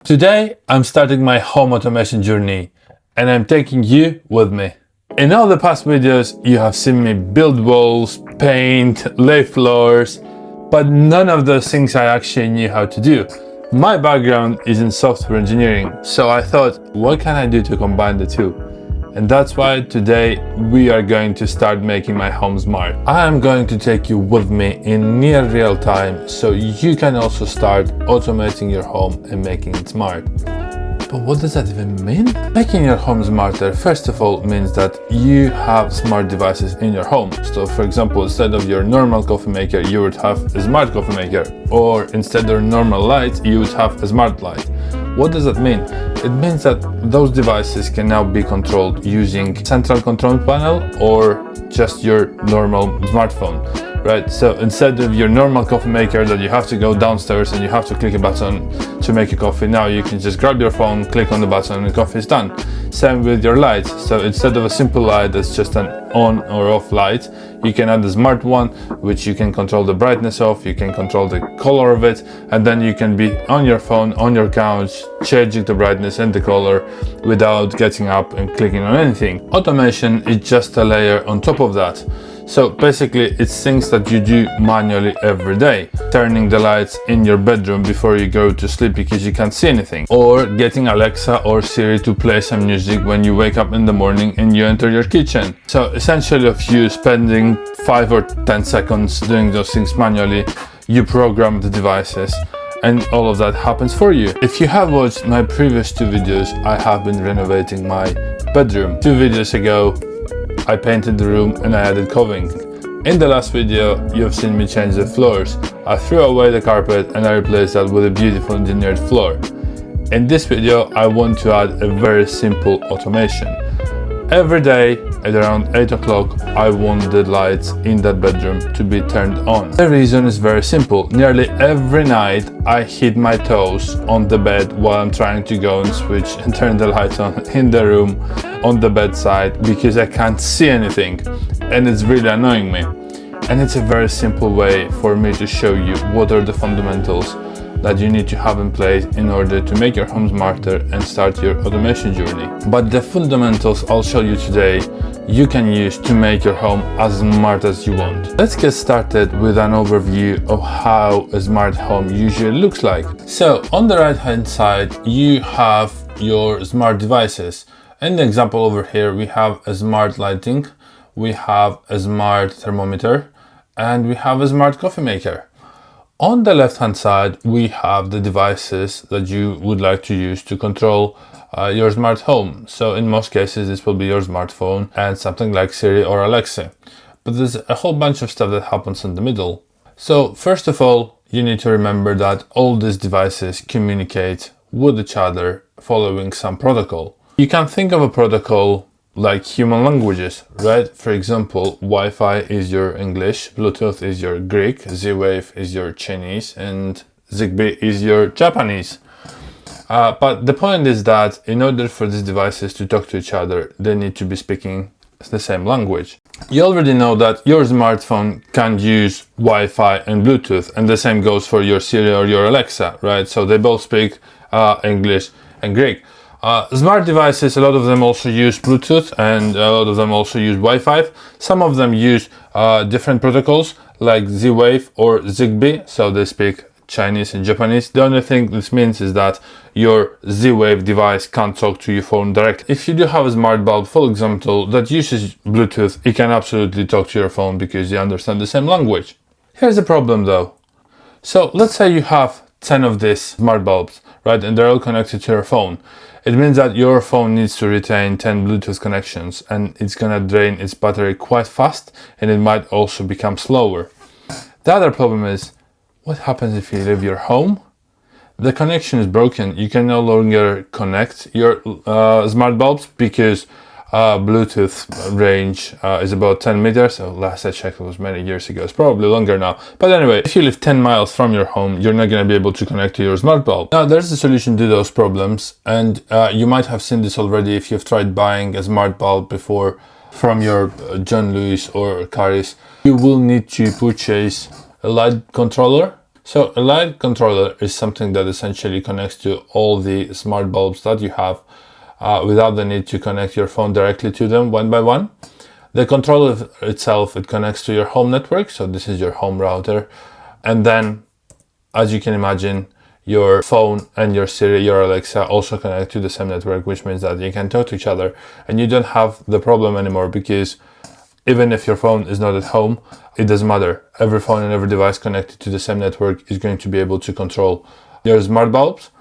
Today, I'm starting my home automation journey and I'm taking you with me. In all the past videos, you have seen me build walls, paint, lay floors, but none of those things I actually knew how to do. My background is in software engineering, so I thought, what can I do to combine the two? And that's why today we are going to start making my home smart. I am going to take you with me in near real time so you can also start automating your home and making it smart. But what does that even mean? Making your home smarter, first of all, means that you have smart devices in your home. So for example, instead of your normal coffee maker, you would have a smart coffee maker. Or instead of normal light, you would have a smart light. What does that mean? It means that those devices can now be controlled using central control panel or just your normal smartphone, right? So instead of your normal coffee maker that you have to go downstairs and you have to click a button to make a coffee, now you can just grab your phone, click on the button and coffee is done. Same with your lights. So instead of a simple light that's just an on or off light, you can add a smart one, which you can control the brightness of, you can control the color of it, and then you can be on your phone, on your couch, changing the brightness and the color without getting up and clicking on anything. Automation is just a layer on top of that. So basically it's things that you do manually every day. Turning the lights in your bedroom before you go to sleep because you can't see anything. Or getting Alexa or Siri to play some music when you wake up in the morning and you enter your kitchen. So essentially of you spending 5 or 10 seconds doing those things manually, you program the devices and all of that happens for you. If you have watched my previous 2 videos, I have been renovating my bedroom. 2 videos ago, I painted the room and I added coving. In the last video, you've seen me change the floors. I threw away the carpet and I replaced that with a beautiful engineered floor. In this video, I want to add a very simple automation. Every day at around 8 o'clock, I want the lights in that bedroom to be turned on. The reason is very simple. Nearly every night, I hit my toes on the bed while I'm trying to go and switch and turn the lights on in the room on the bedside because I can't see anything and it's really annoying me. And it's a very simple way for me to show you what are the fundamentals that you need to have in place in order to make your home smarter and start your automation journey. But the fundamentals I'll show you today, you can use to make your home as smart as you want. Let's get started with an overview of how a smart home usually looks like. So on the right hand side, you have your smart devices. In the example over here, we have a smart lighting, we have a smart thermometer, and we have a smart coffee maker. On the left hand side, we have the devices that you would like to use to control your smart home. So in most cases, this will be your smartphone and something like Siri or Alexa. But there's a whole bunch of stuff that happens in the middle. So first of all, you need to remember that all these devices communicate with each other following some protocol. You can think of a protocol like human languages, right? For example, Wi-Fi is your English, Bluetooth is your Greek, Z-Wave is your Chinese, and Zigbee is your Japanese. But the point is that in order for these devices to talk to each other, they need to be speaking the same language. You already know that your smartphone can use Wi-Fi and Bluetooth, and the same goes for your Siri or your Alexa, right? So they both speak English and Greek. Smart devices, a lot of them also use Bluetooth and a lot of them also use Wi-Fi. Some of them use different protocols like Z-Wave or Zigbee, so they speak Chinese and Japanese. The only thing this means is that your Z-Wave device can't talk to your phone directly. If you do have a smart bulb, for example, that uses Bluetooth, it can absolutely talk to your phone because you understand the same language. Here's the problem though. So let's say you have 10 of these smart bulbs, right, and they're all connected to your phone. It means that your phone needs to retain 10 Bluetooth connections and it's gonna drain its battery quite fast and it might also become slower. The other problem is, what happens if you leave your home? The connection is broken. You can no longer connect your smart bulbs because Bluetooth range is about 10 meters. So last I checked, it was many years ago. It's probably longer now. But anyway, if you live 10 miles from your home, you're not going to be able to connect to your smart bulb. Now, there's a solution to those problems. And you might have seen this already if you've tried buying a smart bulb before from your John Lewis or Caris. You will need to purchase a light controller So a light controller is something that essentially connects to all the smart bulbs that you have without the need to connect your phone directly to them one by one. The controller itself, it connects to your home network. So this is your home router. And then, as you can imagine, your phone and your Siri, your Alexa also connect to the same network, which means that you can talk to each other and you don't have the problem anymore, because even if your phone is not at home, it doesn't matter. Every phone and every device connected to the same network is going to be able to control your smart bulbs,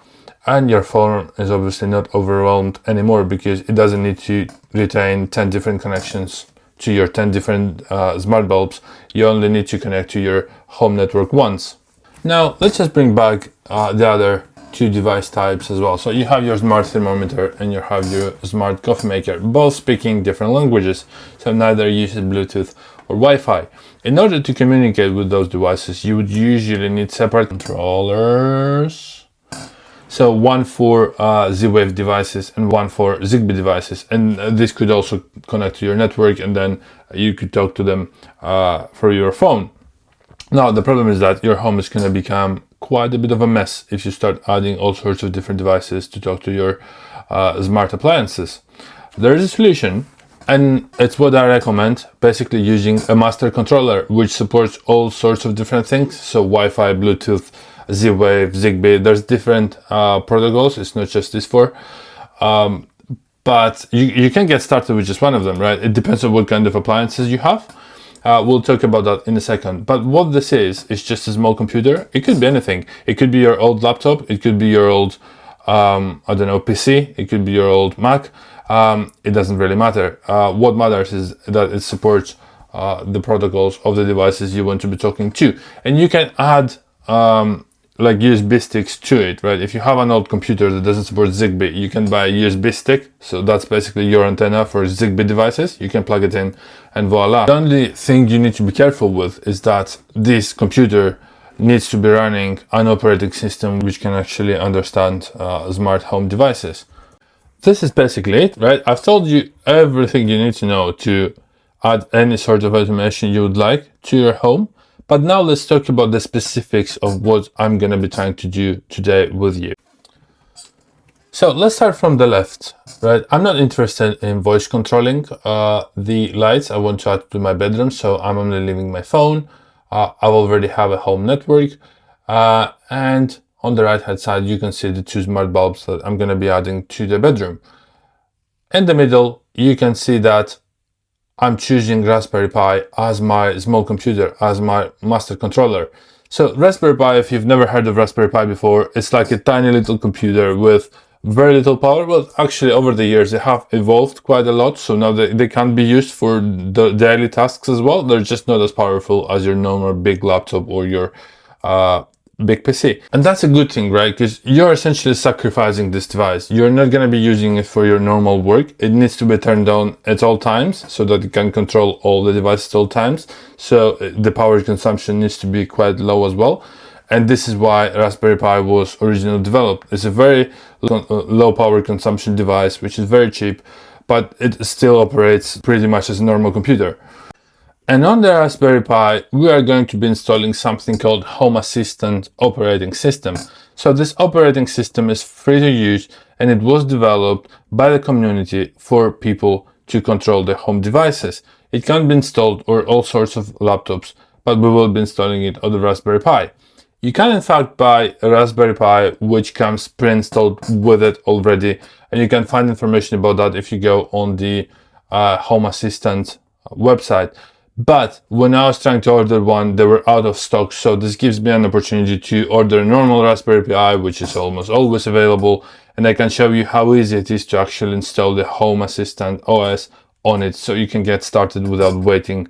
and your phone is obviously not overwhelmed anymore because it doesn't need to retain 10 different connections to your 10 different smart bulbs. You only need to connect to your home network once. Now let's just bring back the other two device types as well. So you have your smart thermometer and you have your smart coffee maker, both speaking different languages. So neither uses Bluetooth or Wi-Fi. In order to communicate with those devices, you would usually need separate controllers. So one for Z-Wave devices and one for Zigbee devices. And this could also connect to your network, and then you could talk to them through your phone. Now, the problem is that your home is going to become quite a bit of a mess if you start adding all sorts of different devices to talk to your smart appliances. There is a solution, and it's what I recommend, basically using a master controller, which supports all sorts of different things. So Wi-Fi, Bluetooth, Z-Wave, Zigbee, there's different protocols. It's not just these four. But you can get started with just one of them, right? It depends on what kind of appliances you have. We'll talk about that in a second. But what this is just a small computer. It could be anything. It could be your old laptop. It could be your old, PC. It could be your old Mac. It doesn't really matter. What matters is that it supports the protocols of the devices you want to be talking to. And you can add like USB sticks to it, right? If you have an old computer that doesn't support Zigbee, you can buy a USB stick. So that's basically your antenna for Zigbee devices. You can plug it in and voila. The only thing you need to be careful with is that this computer needs to be running an operating system which can actually understand smart home devices. This is basically it, right? I've told you everything you need to know to add any sort of automation you would like to your home. But now let's talk about the specifics of what I'm going to be trying to do today with you. So let's start from the left, right? I'm not interested in voice controlling the lights I want to add to my bedroom. So I'm only leaving my phone. I already have a home network. And on the right hand side, you can see the two smart bulbs that I'm going to be adding to the bedroom. In the middle, you can see that I'm choosing Raspberry Pi as my small computer, as my master controller. So Raspberry Pi, if you've never heard of Raspberry Pi before, it's like a tiny little computer with very little power. Well, actually, over the years, they have evolved quite a lot. So now they can be used for the daily tasks as well. They're just not as powerful as your normal big laptop or your big PC. And that's a good thing, right? Because you're essentially sacrificing this device. You're not going to be using it for your normal work. It needs to be turned on at all times so that it can control all the devices at all times. So the power consumption needs to be quite low as well. And this is why Raspberry Pi was originally developed. It's a very low power consumption device, which is very cheap, but it still operates pretty much as a normal computer. And on the Raspberry Pi, we are going to be installing something called Home Assistant operating system. So this operating system is free to use, and it was developed by the community for people to control their home devices. It can be installed on all sorts of laptops, but we will be installing it on the Raspberry Pi. You can in fact buy a Raspberry Pi which comes pre-installed with it already, and you can find information about that if you go on the Home Assistant website. But when I was trying to order one, they were out of stock. So this gives me an opportunity to order a normal Raspberry Pi, which is almost always available. And I can show you how easy it is to actually install the Home Assistant OS on it. So you can get started without waiting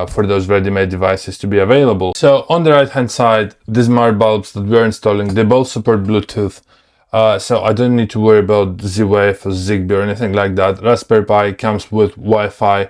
for those ready-made devices to be available. So on the right-hand side, the smart bulbs that we're installing, they both support Bluetooth. So I don't need to worry about Z-Wave or Zigbee or anything like that. Raspberry Pi comes with Wi-Fi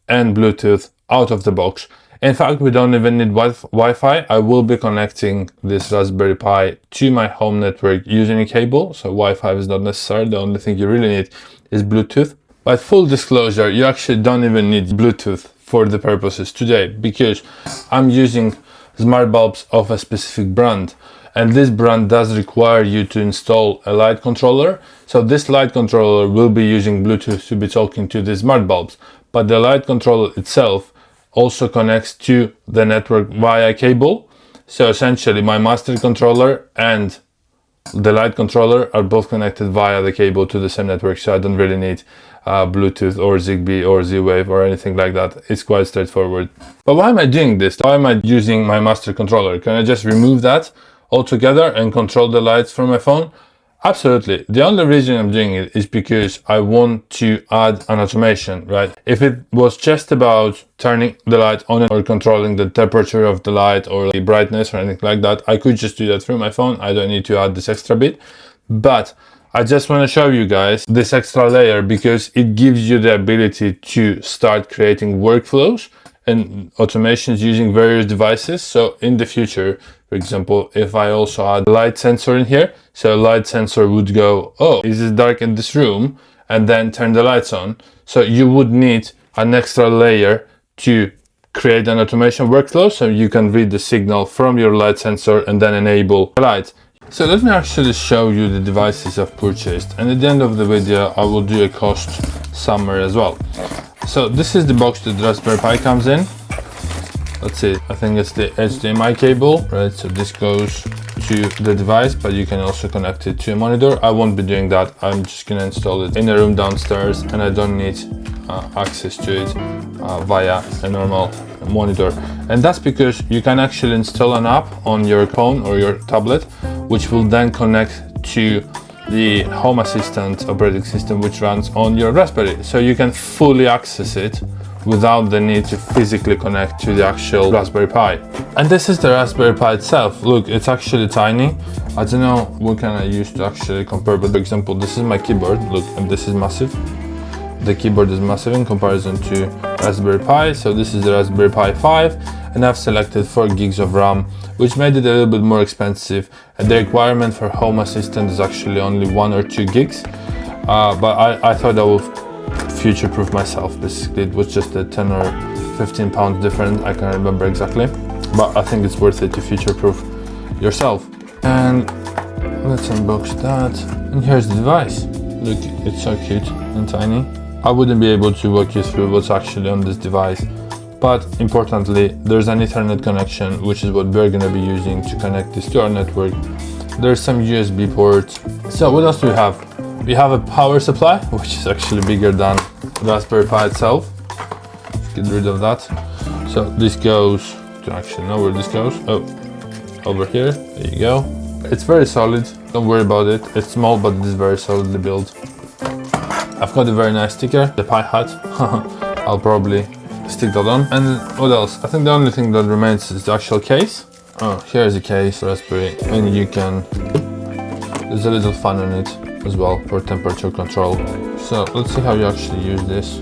and Bluetooth out of the box. In fact, we don't even need Wi-Fi. I will be connecting this Raspberry Pi to my home network using a cable. So Wi-Fi is not necessary. The only thing you really need is Bluetooth. But full disclosure, you actually don't even need Bluetooth for the purposes today, because I'm using smart bulbs of a specific brand. And this brand does require you to install a light controller. So this light controller will be using Bluetooth to be talking to the smart bulbs. But the light controller itself also connects to the network via cable. So essentially my master controller and the light controller are both connected via the cable to the same network. So I don't really need Bluetooth or Zigbee or Z-Wave or anything like that. It's quite straightforward. But why am I doing this? Why am I using my master controller? Can I just remove that altogether and control the lights from my phone? Absolutely. The only reason I'm doing it is because I want to add an automation, right? If it was just about turning the light on or controlling the temperature of the light or the brightness or anything like that, I could just do that through my phone. I don't need to add this extra bit. But I just want to show you guys this extra layer because it gives you the ability to start creating workflows and automations using various devices. So in the future, for example, if I also add a light sensor in here, so a light sensor would go, oh, is it dark in this room? And then turn the lights on. So you would need an extra layer to create an automation workflow so you can read the signal from your light sensor and then enable the light. So let me actually show you the devices I've purchased, and at the end of the video I will do a cost summary as well. So this is the box that the Raspberry Pi comes in. Let's see, I think it's the HDMI cable, right? So this goes to the device, but you can also connect it to a monitor. I won't be doing that. I'm just gonna install it in a room downstairs, and I don't need access to it via a normal monitor. And that's because you can actually install an app on your phone or your tablet, which will then connect to the Home Assistant operating system, which runs on your Raspberry. So you can fully access it without the need to physically connect to the actual Raspberry Pi. And this is the Raspberry Pi itself. Look, it's actually tiny. I don't know what can I use to actually compare, but for example, this is my keyboard, look, and this is massive. The keyboard is massive in comparison to Raspberry Pi. So this is the Raspberry Pi 5, and I've selected 4 gigs of RAM, which made it a little bit more expensive. And the requirement for Home Assistant is actually only 1 or 2 gigs. But I thought I would future-proof myself. Basically, it was just a 10 or 15 pounds different. I can't remember exactly, but I think it's worth it to future-proof yourself. And let's unbox that. And here's the device. Look, it's so cute and tiny. I wouldn't be able to walk you through what's actually on this device, but importantly, there's an Ethernet connection, which is what we're gonna be using to connect this to our network. There's some USB ports. So what else do we have? We have a power supply, which is actually bigger than Raspberry Pi itself. Let's get rid of that. So this goes, I don't actually know where this goes. Oh, over here, there you go. It's very solid, don't worry about it. It's small, but it is very solidly built. I've got a very nice sticker, the Pi hat. I'll probably stick that on. And what else? I think the only thing that remains is the actual case. Oh, here's a case, Raspberry, and you can, there's a little fan on it as well for temperature control. So let's see how you actually use this.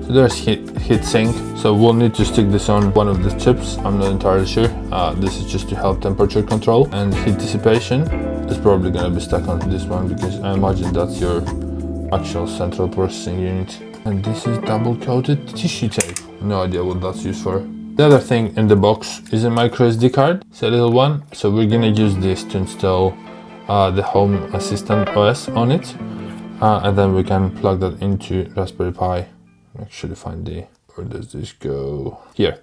So there's heat sink. So we'll need to stick this on one of the chips. I'm not entirely sure. This is just to help temperature control, and heat dissipation is probably gonna be stuck on this one because I imagine that's your actual central processing unit. And this is double coated tissue tape. No idea what that's used for. The other thing in the box is a micro SD card. It's a little one. So we're gonna use this to install the Home Assistant OS on it, and then we can plug that into Raspberry Pi. Actually find where does this go? Here,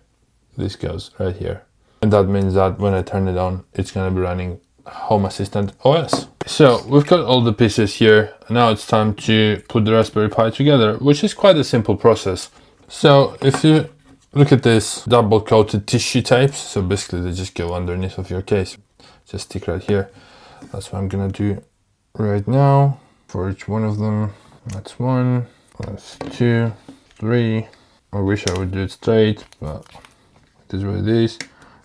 this goes right here, and that means that when I turn it on, it's gonna be running Home Assistant OS. So we've got all the pieces here. Now it's time to put the Raspberry Pi together, which is quite a simple process. So if you look at this double coated tissue tapes, so basically they just go underneath of your case, just stick right here. That's what I'm gonna do right now for each one of them. That's 1, that's 2, 3. I wish I would do it straight, but it is what it is.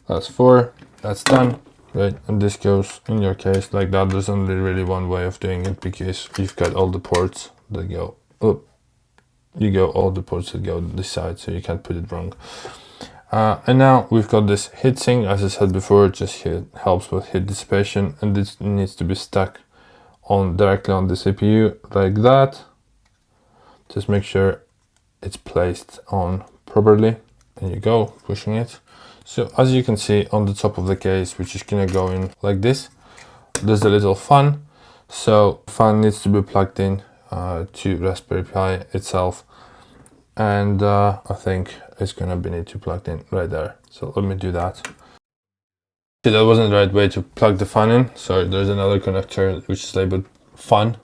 That's 4, that's done, right? And this goes in your case like that. There's only really one way of doing it because you've got all the ports that go up. All the ports that go this side, so you can't put it wrong. And now we've got this heat sink. As I said before, it just helps with heat dissipation, and this needs to be stuck on directly on the CPU like that. Just make sure it's placed on properly. There you go, pushing it. So as you can see on the top of the case, which is gonna go in like this, there's a little fan. So fan needs to be plugged in to Raspberry Pi itself, and I think it's gonna be need to plug in right there. So let me do that. See, that wasn't the right way to plug the fan in. So there's another connector which is labeled fan.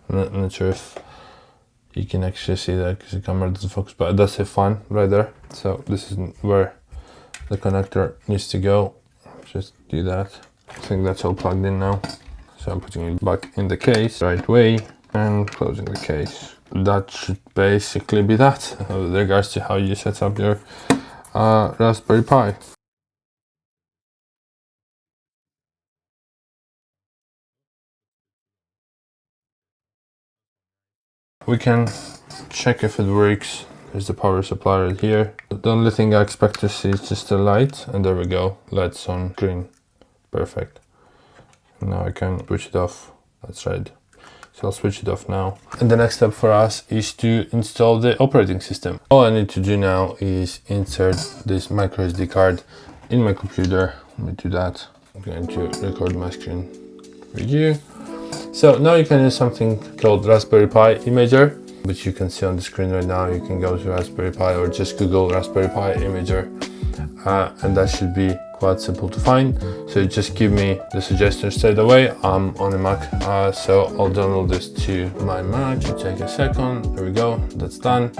I'm not sure if you can actually see that because the camera doesn't focus, but it does say fan right there. So this is where the connector needs to go. Just do that. I think that's all plugged in now. So I'm putting it back in the case right way and closing the case. That should basically be that with regards to how you set up your Raspberry Pi. We can check if it works. There's the power supply right here. The only thing I expect to see is just a light, and there we go. Lights on green. Perfect. Now I can switch it off. That's right. So I'll switch it off now. And the next step for us is to install the operating system. All I need to do now is insert this micro SD card in my computer. Let me do that. I'm going to record my screen for you. So now you can use something called Raspberry Pi Imager, which you can see on the screen right now. You can go to Raspberry Pi or just Google Raspberry Pi Imager, and that should be quite simple to find. So just give me the suggestion straight away. I'm on a Mac, so I'll download this to my Mac. It should take a second. There we go, that's done.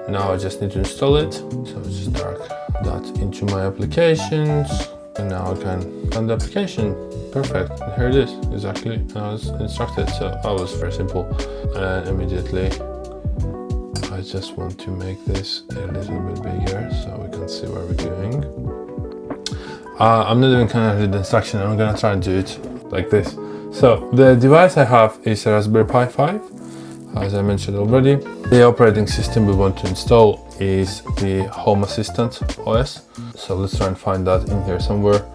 Now I just need to install it. So just drag that into my applications, and now I can run the application. Perfect, and here it is, exactly as instructed. So that was very simple. And immediately I just want to make this a little bit bigger so we can see where we're going. I'm not even gonna read the instruction. I'm gonna try and do it like this. So the device I have is a Raspberry Pi 5, as I mentioned already. The operating system we want to install is the Home Assistant OS. So let's try and find that in here somewhere.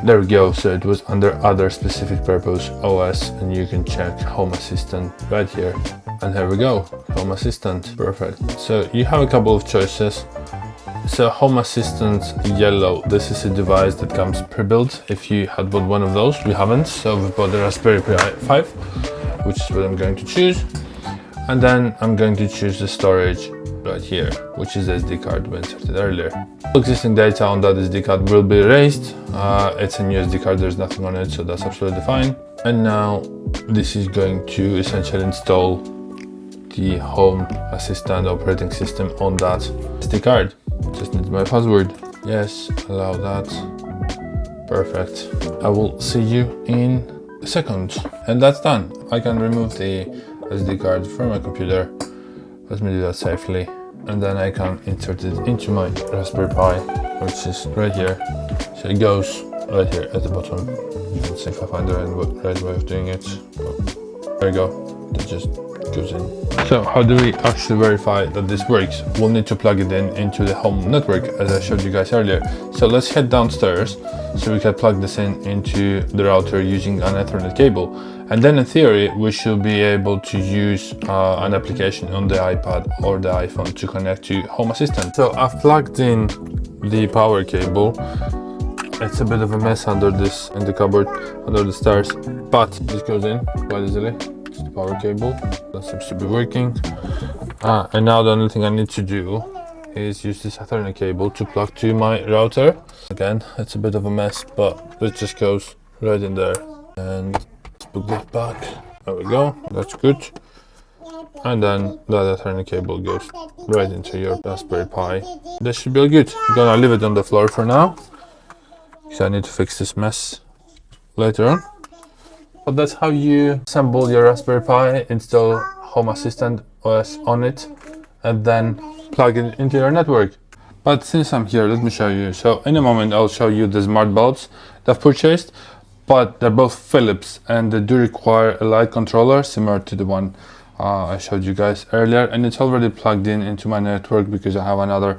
There we go. So it was under other specific purpose OS, and you can check Home Assistant right here. And here we go, Home Assistant. Perfect. So you have a couple of choices. So Home Assistant Yellow, this is a device that comes pre-built. If you had bought one of those, we haven't, so we bought the Raspberry Pi 5, which is what I'm going to choose. And then I'm going to choose the storage right here, which is the SD card we inserted earlier. Existing data on that SD card will be erased. It's a new SD card, there's nothing on it, so that's absolutely fine. And now this is going to essentially install the Home Assistant operating system on that SD card. Just need my password. Yes, allow that. Perfect. I will see you in a second. And that's done. I can remove the SD card from my computer. Let me do that safely. And then I can insert it into my Raspberry Pi, which is right here. So it goes right here at the bottom. Let's see if I find the right way of doing it. There we go. It just goes in. So how do we actually verify that this works? We'll need to plug it in into the home network, as I showed you guys earlier. So let's head downstairs so we can plug this in into the router using an Ethernet cable. And then in theory, we should be able to use an application on the iPad or the iPhone to connect to Home Assistant. So I've plugged in the power cable. It's a bit of a mess under this, in the cupboard, under the stairs, but this goes in quite easily. It's the power cable. That seems to be working. And now the only thing I need to do is use this Ethernet cable to plug to my router. Again, it's a bit of a mess, but it just goes right in there. And let's put this back. There we go. That's good. And then that Ethernet cable goes right into your Raspberry Pi. That should be all good. I'm gonna leave it on the floor for now, because I need to fix this mess later on. But that's how you assemble your Raspberry Pi, install Home Assistant OS on it, and then plug it into your network. But since I'm here, let me show you. So in a moment I'll show you the smart bulbs that I've purchased, but they're both Philips and they do require a light controller similar to the one I showed you guys earlier, and it's already plugged in into my network because I have another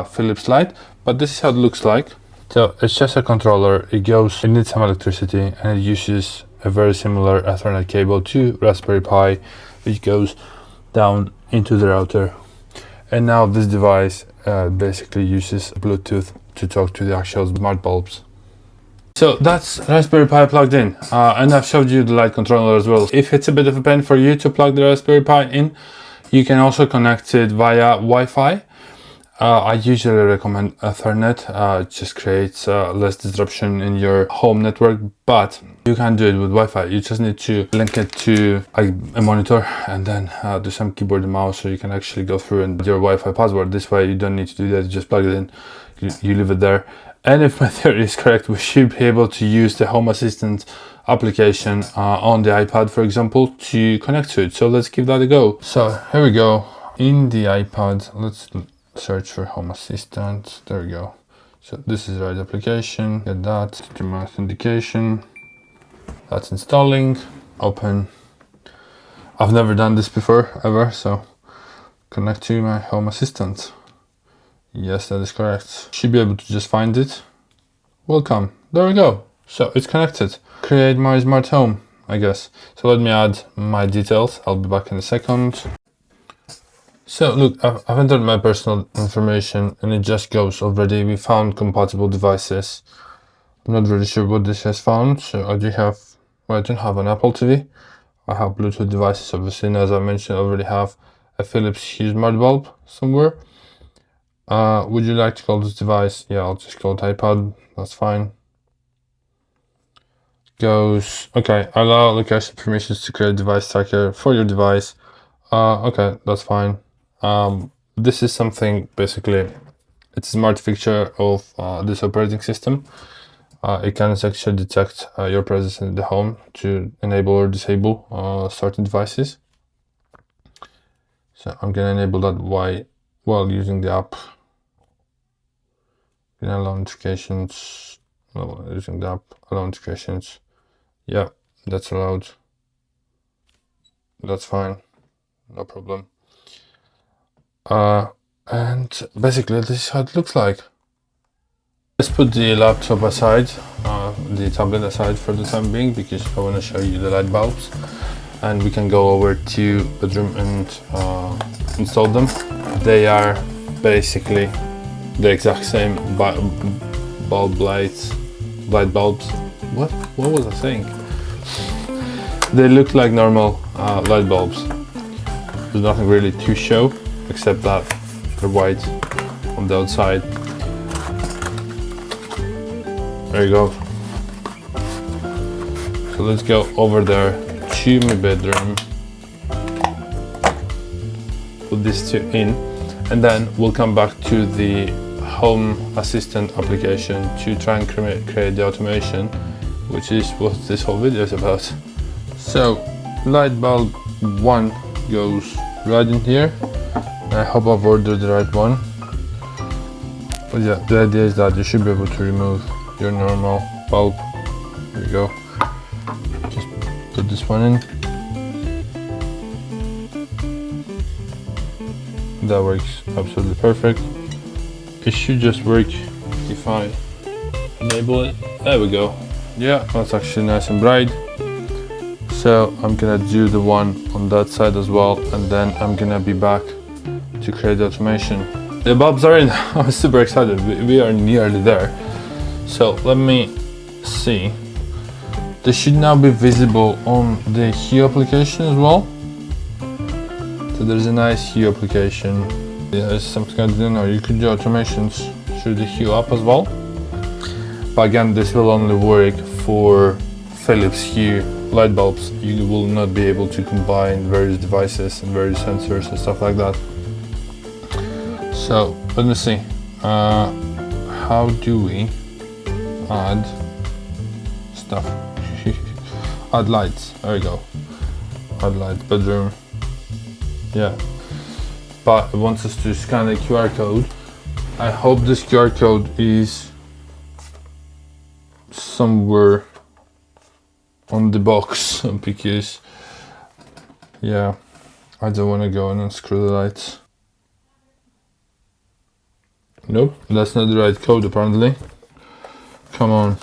Philips light. But this is how it looks like. So it's just a controller. It needs some electricity, and it uses a very similar Ethernet cable to Raspberry Pi, which goes down into the router. And now this device basically uses Bluetooth to talk to the actual smart bulbs. So that's Raspberry Pi plugged in, and I've showed you the light controller as well. If it's a bit of a pain for you to plug the Raspberry Pi in, you can also connect it via Wi-Fi. I usually recommend Ethernet. It just creates less disruption in your home network, but you can do it with Wi-Fi. You just need to link it to a monitor and then do some keyboard and mouse so you can actually go through and your Wi-Fi password. This way you don't need to do that, you just plug it in, you leave it there. And if my theory is correct, we should be able to use the Home Assistant application on the iPad, for example, to connect to it. So let's give that a go. So here we go. In the iPad, let's search for Home Assistant. There we go. So this is the right application. Get that to my authentication. That's installing. Open. I've never done this before ever, so connect to my Home Assistant. Yes, that is correct. Should be able to just find it. Welcome. There we go. So it's connected. Create my smart home, I guess. So let me add my details. I'll be back in a second. So look, I've entered my personal information and it just goes already. We found compatible devices. I'm not really sure what this has found. So I do have, well, I don't have an Apple TV. I have Bluetooth devices, obviously, and as I mentioned, I already have a Philips Hue smart bulb somewhere. Would you like to call this device? Yeah, I'll just call it iPad. That's fine. Goes, okay, allow location permissions to create device tracker for your device. Okay, that's fine. This is something, basically, it's a smart feature of this operating system. It can actually detect your presence in the home to enable or disable certain devices. So I'm gonna enable that while using the app. Gonna allow notifications. Well, using the app, allow notifications. Yeah, that's allowed. That's fine, no problem. And basically this is how it looks like. Let's put the laptop aside, the tablet aside for the time being, because I want to show you the light bulbs, and we can go over to bedroom and install them. They are basically the exact same light bulbs. What was I saying? They look like normal light bulbs. There's nothing really to show except that they're white on the outside. There you go. So let's go over there to my bedroom. Put these two in, and then we'll come back to the Home Assistant application to try and create the automation, which is what this whole video is about. So light bulb 1 goes right in here. I hope I've ordered the right one. But yeah, the idea is that you should be able to remove your normal bulb. There you go. Just put this one in. That works absolutely perfect. It should just work if I enable it. There we go. Yeah, that's actually nice and bright. So I'm gonna do the one on that side as well, and then I'm gonna be back to create the automation. The bulbs are in. I'm super excited. We are nearly there. So let me see. They should now be visible on the Hue application as well. So there's a nice Hue application. There's something I didn't know. You could do automations through the Hue app as well. But again, this will only work for Philips Hue light bulbs. You will not be able to combine various devices and various sensors and stuff like that. So let me see. How do we add stuff? Add lights. There we go. Add lights. Bedroom. Yeah. But it wants us to scan a QR code. I hope this QR code is somewhere on the box, because yeah, I don't want to go and unscrew the lights. Nope, that's not the right code apparently. Come on.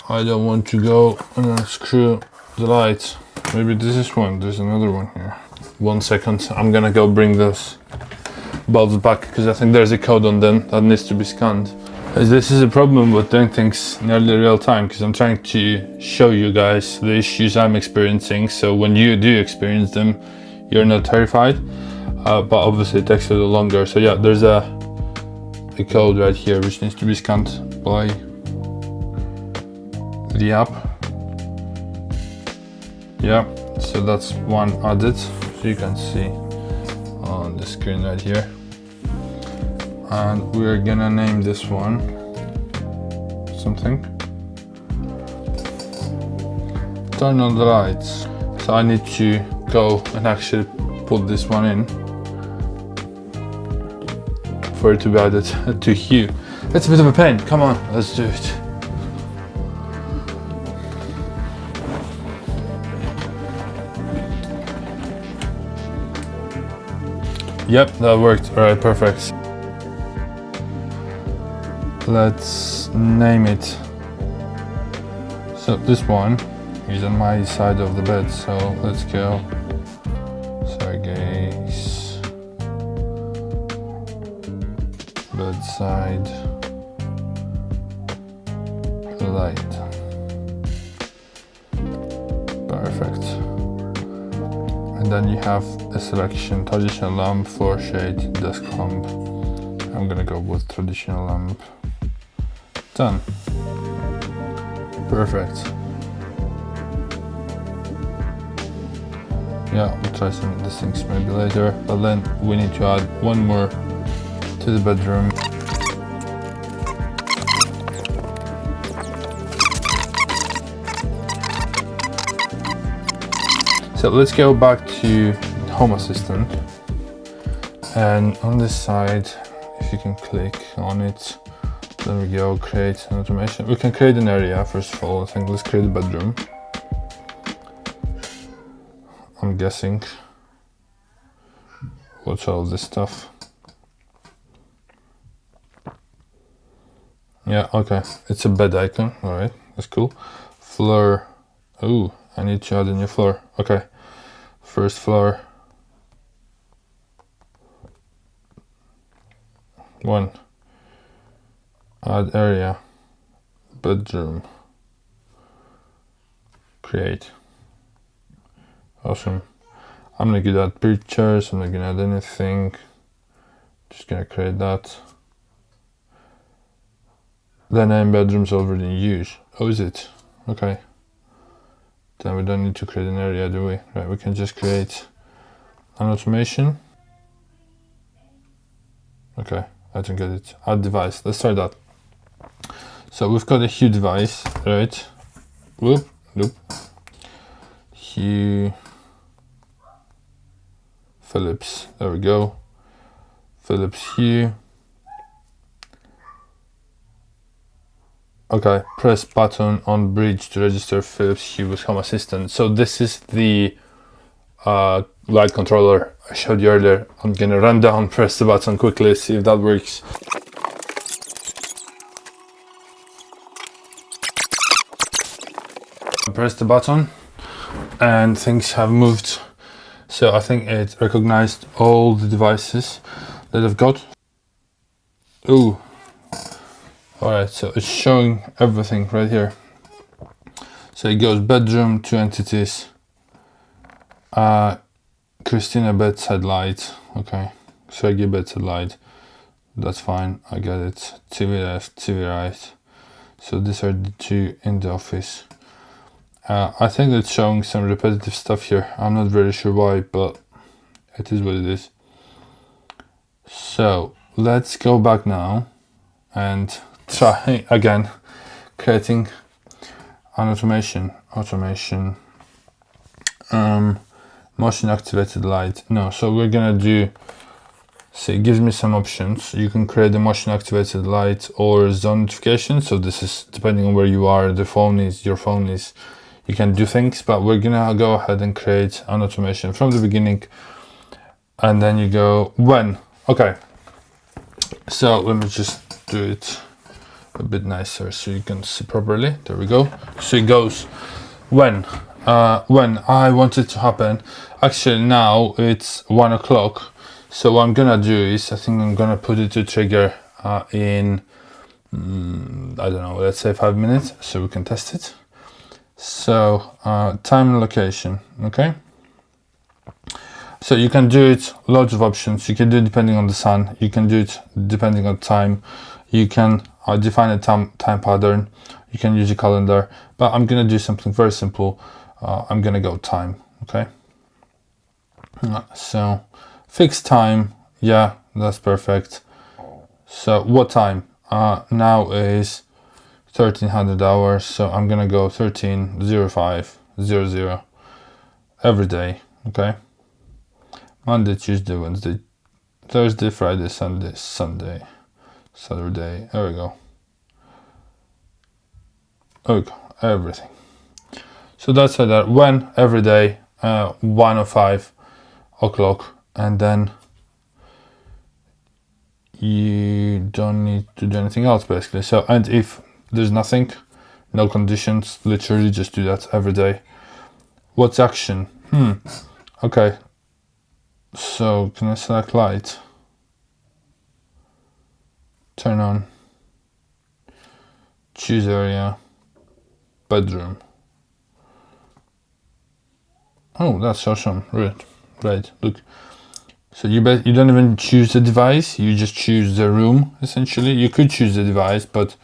I don't want to go and unscrew the lights. Maybe this is one, there's another one here. 1 second, I'm gonna go bring those bulbs back, because I think there's a code on them that needs to be scanned. This is a problem with doing things nearly real time, because I'm trying to show you guys the issues I'm experiencing, so when you do experience them, you're not terrified. But obviously it takes a little longer. So yeah, there's a code right here which needs to be scanned by the app. Yeah, so that's one added, so you can see on the screen right here. And we're gonna name this one something. Turn on the lights. So I need to go and actually put this one in for it to be added to Hue. It's a bit of a pain. Come on, let's do it. Yep, that worked. Alright, perfect. Let's name it. So this one is on my side of the bed, so let's go Sergey's bedside light. Perfect. And then you have a selection: traditional lamp, floor shade, desk lamp. I'm gonna go with traditional lamp. Done. Perfect. Yeah, we'll try some of these things maybe later, but then we need to add one more to the bedroom. So let's go back to Home Assistant, and on this side, if you can click on it, there we go, create an automation. We can create an area first of all. I think let's create a bedroom. I'm guessing what's all this stuff. Yeah, okay, it's a bed icon. All right, that's cool. Floor. Oh, I need to add a new floor. Okay, first floor. One. Add area. Bedroom. Create. Awesome. I'm not gonna add pictures. I'm not gonna add anything. Just gonna create that. The name bedroom's already in use. Oh, is it? Okay. Then we don't need to create an area, do we? Right, we can just create an automation. Okay, I don't get it. Add device. Let's try that. So we've got a Hue device, right? Whoop, nope. Hue Philips. There we go. Philips Hue. Okay, press button on bridge to register Philips Hue with Home Assistant. So this is the light controller I showed you earlier. I'm gonna run down, press the button quickly, see if that works. Press the button and things have moved. So I think it recognized all the devices that I've got. Ooh. Alright, so it's showing everything right here. So it goes bedroom, 2 entities. Christina bedside light. Okay. Sergey bedside light. That's fine. I get it. TV left, TV right. So these are the two in the office. I think it's showing some repetitive stuff here. I'm not very sure why, but it is what it is. So let's go back now and try again creating an automation. Motion activated light. No, so we're gonna do, so it gives me some options. You can create a motion activated light or zone notification. So this is depending on where you are, your phone is, you can do things, but we're gonna go ahead and create an automation from the beginning. And then you go when. Okay, so let me just do it a bit nicer so you can see properly. There we go. So it goes when I want it to happen. Actually now it's 1 o'clock, So what I'm gonna do is, I think I'm gonna put it to trigger in, I don't know, let's say 5 minutes, so we can test it. So time and location, okay? So you can do it, loads of options. You can do it depending on the sun. You can do it depending on time. You can define a time pattern. You can use a calendar, but I'm gonna do something very simple. I'm gonna go time, okay? So fixed time, yeah, that's perfect. So what time? Now is 1300 hours, so I'm gonna go 13:05:00 every day, okay? Monday, Tuesday, Wednesday, Thursday, Friday, Sunday, Sunday, Saturday. There we go. There we go. Everything. So that's that. When every day, 1:05 o'clock, and then you don't need to do anything else basically. So, and if there's nothing, no conditions, literally just do that every day. What's action? Okay. So can I select light? Turn on. Choose area. Bedroom. Oh, that's awesome. Right. Look. So you don't even choose the device. You just choose the room. Essentially, you could choose the device, but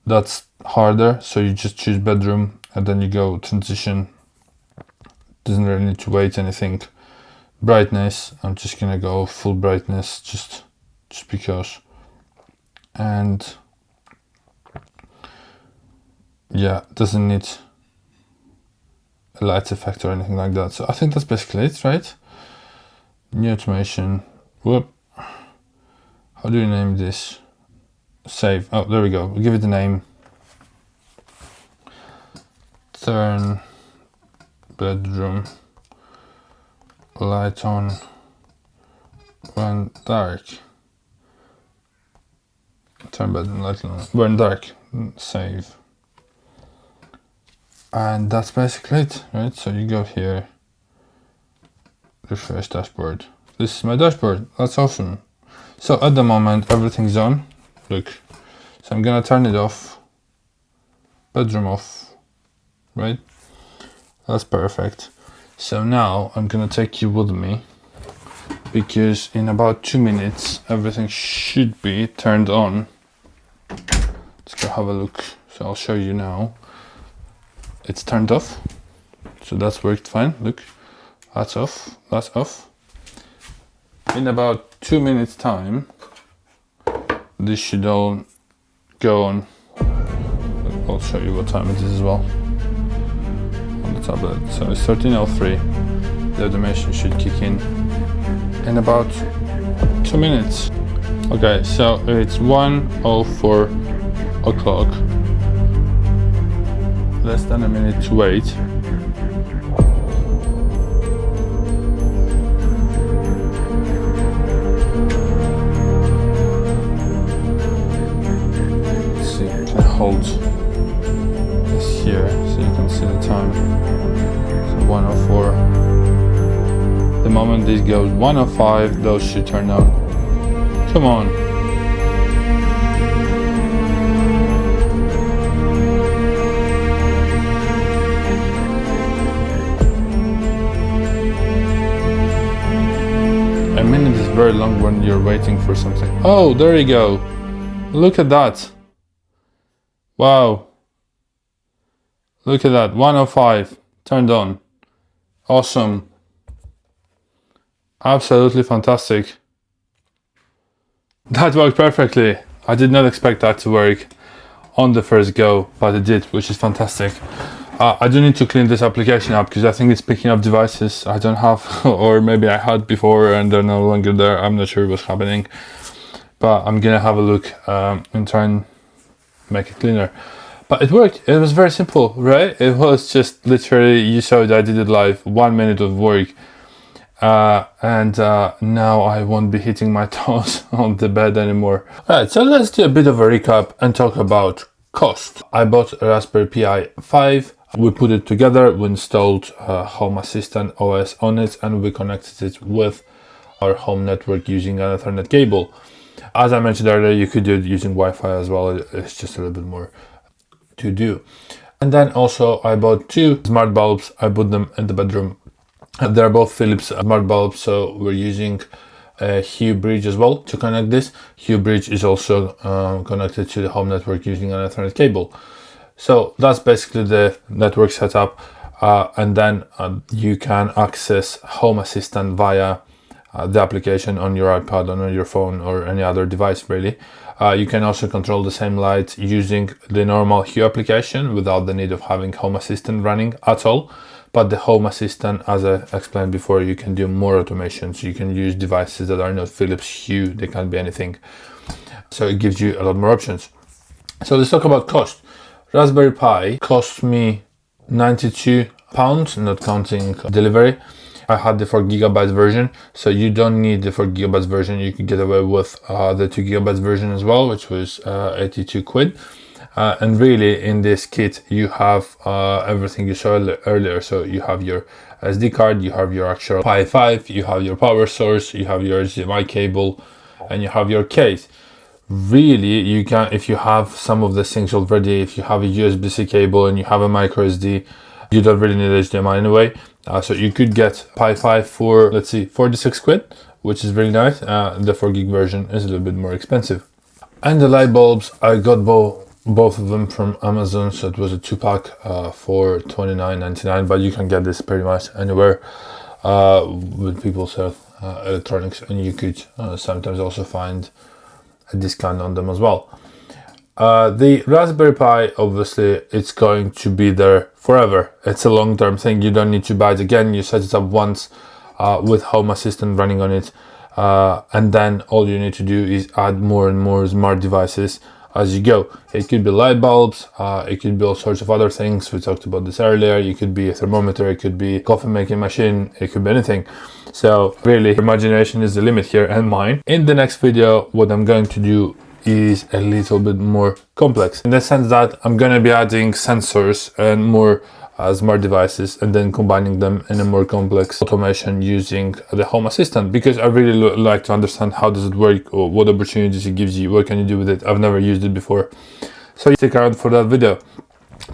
that's harder. So you just choose bedroom, and then you go transition. Doesn't really need to wait anything. Brightness, I'm just gonna go full brightness, just because. And yeah, doesn't need a light effect or anything like that. So I think that's basically it, right? New automation. Whoop. How do you name this? Save. Oh, there we go. We'll give it a name. Turn bedroom light on when dark. Turn bedroom light on when dark. Save. And that's basically it, right? So you go here, refresh dashboard. This is my dashboard. That's awesome. So at the moment, everything's on. Look. So I'm gonna turn it off. Bedroom off. Right? That's perfect. So now I'm gonna take you with me, because in about 2 minutes everything should be turned on. Let's go have a look. So I'll show you now. It's turned off. So that's worked fine. Look, that's off. That's off. In about 2 minutes time, this should all go on. I'll show you what time it is as well on the tablet. So it's 13:03. The automation should kick in about 2 minutes. Okay, so it's 1:04 o'clock. Less than a minute to wait. Let's see, I can hold this here so you can see the time. So 1:04. The moment this goes 1:05, those should turn on. Come on. A minute is very long when you're waiting for something. Oh, there you go. Look at that. Wow. Look at that. 1:05. Turned on. Awesome. Absolutely fantastic. That worked perfectly. I did not expect that to work on the first go, but it did, which is fantastic. I do need to clean this application up because I think it's picking up devices I don't have, or maybe I had before and they're no longer there. I'm not sure what's happening, but I'm gonna have a look and try and make it cleaner. But it worked. It was very simple, right? It was just literally, you saw it, I did it live, 1 minute of work. And now I won't be hitting my toes on the bed anymore. Alright, so let's do a bit of a recap and talk about cost. I bought a Raspberry Pi 5. We put it together, we installed Home Assistant OS on it, and we connected it with our home network using an Ethernet cable. As I mentioned earlier, you could do it using Wi-Fi as well. It's just a little bit more to do. And then also I bought 2 smart bulbs. I put them in the bedroom. They're both Philips smart bulbs, so we're using a Hue Bridge as well to connect this. Hue Bridge is also connected to the home network using an Ethernet cable. So that's basically the network setup, and then you can access Home Assistant via the application on your iPad, on your phone, or any other device really. You can also control the same lights using the normal Hue application without the need of having Home Assistant running at all. But the Home Assistant, as I explained before, you can do more automation. So you can use devices that are not Philips Hue, they can be anything. So it gives you a lot more options. So let's talk about cost. Raspberry Pi cost me £92, not counting delivery. I had the 4GB version, so you don't need the 4GB version. You can get away with the 2GB version as well, which was 82 quid. And really in this kit you have everything you saw earlier. So you have your SD card, you have your actual Pi 5, you have your power source, you have your HDMI cable, and you have your case. Really, you can, if you have some of these things already, if you have a USB-C cable and you have a micro SD, you don't really need HDMI anyway. So you could get Pi 5 for, let's see, 46 quid, which is really nice. The 4GB version is a little bit more expensive. And the light bulbs, I got both of them from Amazon. So it was a 2-pack for $29.99, but you can get this pretty much anywhere when people sell electronics, and you could sometimes also find a discount on them as well. The Raspberry Pi, obviously, it's going to be there forever. It's a long-term thing. You don't need to buy it again. You set it up once with Home Assistant running on it, and then all you need to do is add more and more smart devices as you go. It could be light bulbs, it could be all sorts of other things. We talked about this earlier. It could be a thermometer, it could be a coffee making machine, it could be anything. So really, imagination is the limit here, and mine. In the next video, what I'm going to do is a little bit more complex, in the sense that I'm going to be adding sensors and more smart devices, and then combining them in a more complex automation using the Home Assistant, because I really like to understand how does it work, or what opportunities it gives you, what can you do with it. I've never used it before, so stick around for that video.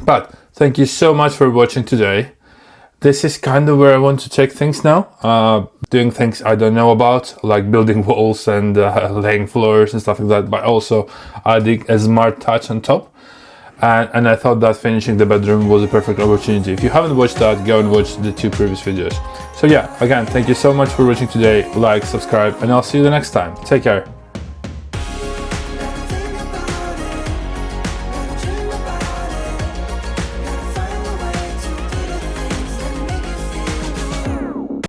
But thank you so much for watching today. This is kind of where I want to take things now, doing things I don't know about, like building walls and laying floors and stuff like that, but also adding a smart touch on top. And I thought that finishing the bedroom was a perfect opportunity. If you haven't watched that, go and watch the 2 previous videos. So yeah, again, thank you so much for watching today. Like, subscribe, and I'll see you the next time. Take care.